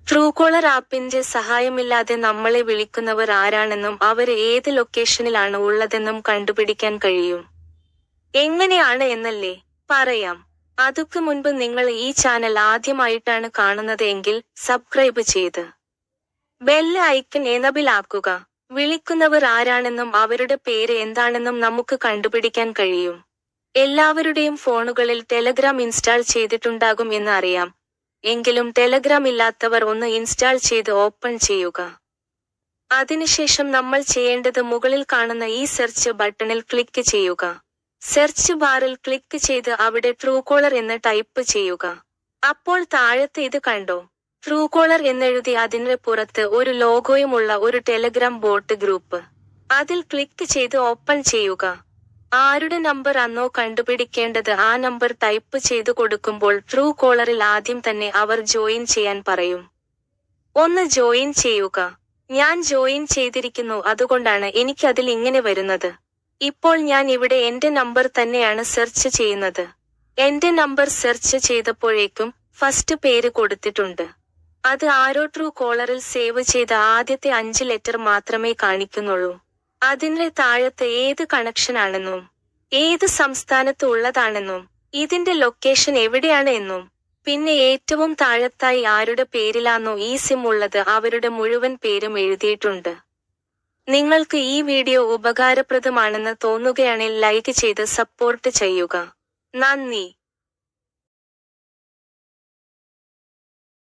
Truecaller ആപ്പിന്റെ സഹായമില്ലാതെ നമ്മളെ വിളിക്കുന്നവർ ആരാണെന്നും അവര് ഏത് ലൊക്കേഷനിലാണ് ഉള്ളതെന്നും കണ്ടുപിടിക്കാൻ കഴിയും. എങ്ങനെയാണ് എന്നല്ലേ പറയാം. അതുക്ക് മുൻപ് നിങ്ങൾ ഈ ചാനൽ ആദ്യമായിട്ടാണ് കാണുന്നത് എങ്കിൽ സബ്സ്ക്രൈബ് ചെയ്ത് ബെല്ല് ഐക്കൺ എനേബിൾ ആക്കുക. വിളിക്കുന്നവർ ആരാണെന്നും അവരുടെ പേര് എന്താണെന്നും നമുക്ക് കണ്ടുപിടിക്കാൻ കഴിയും. എല്ലാവരുടെയും ഫോണുകളിൽ ടെലഗ്രാം ഇൻസ്റ്റാൾ ചെയ്തിട്ടുണ്ടാകും എന്ന് അറിയാം. എങ്കിലും ടെലഗ്രാം ഇല്ലാത്തവർ ഒന്ന് ഇൻസ്റ്റാൾ ചെയ്ത് ഓപ്പൺ ചെയ്യുക. അതിനുശേഷം നമ്മൾ ചെയ്യേണ്ടത് മുകളിൽ കാണുന്ന ഈ സെർച്ച് ബട്ടണിൽ ക്ലിക്ക് ചെയ്യുക. സെർച്ച് ബാറിൽ ക്ലിക്ക് ചെയ്ത് അവിടെ ട്രൂകോളർ എന്ന് ടൈപ്പ് ചെയ്യുക. അപ്പോൾ താഴത്ത് ഇത് കണ്ടോ, ട്രൂകോളർ എന്നെഴുതി അതിന്റെ പുറത്ത് ഒരു ലോഗോയുമുള്ള ഒരു ടെലഗ്രാം ബോട്ട് ഗ്രൂപ്പ്. അതിൽ ക്ലിക്ക് ചെയ്ത് ഓപ്പൺ ചെയ്യുക. ആരുടെ നമ്പർ ആണോ കണ്ടുപിടിക്കേണ്ടത് ആ നമ്പർ ടൈപ്പ് ചെയ്തു കൊടുക്കുമ്പോൾ ട്രൂകോളറിൽ ആദ്യം തന്നെ അവർ ജോയിൻ ചെയ്യാൻ പറയും. ഒന്ന് ജോയിൻ ചെയ്യുക. ഞാൻ ജോയിൻ ചെയ്തിരിക്കുന്നു, അതുകൊണ്ടാണ് എനിക്ക് അതിൽ ഇങ്ങനെ വരുന്നത്. ഇപ്പോൾ ഞാൻ ഇവിടെ എന്റെ നമ്പർ തന്നെയാണ് സെർച്ച് ചെയ്യുന്നത്. എന്റെ നമ്പർ സെർച്ച് ചെയ്തപ്പോഴേക്കും ഫസ്റ്റ് പേര് കൊടുത്തിട്ടുണ്ട്. അത് ആരോ ട്രൂകോളറിൽ സേവ് ചെയ്ത ആദ്യത്തെ 5 ലെറ്റർ മാത്രമേ കാണിക്കുന്നുള്ളൂ. അതിന്റെ താഴത്ത് ഏത് കണക്ഷൻ ആണെന്നും ഏത് സംസ്ഥാനത്ത് ഉള്ളതാണെന്നും ഇതിന്റെ ലൊക്കേഷൻ എവിടെയാണ് എന്നും പിന്നെ ഏറ്റവും താഴത്തായി ആരുടെ പേരിലാണോ ഈ സിം ഉള്ളത് അവരുടെ മുഴുവൻ പേരും എഴുതിയിട്ടുണ്ട്. നിങ്ങൾക്ക് ഈ വീഡിയോ ഉപകാരപ്രദമാണെന്ന് തോന്നുകയാണെങ്കിൽ ലൈക്ക് ചെയ്ത് സപ്പോർട്ട് ചെയ്യുക. നന്ദി.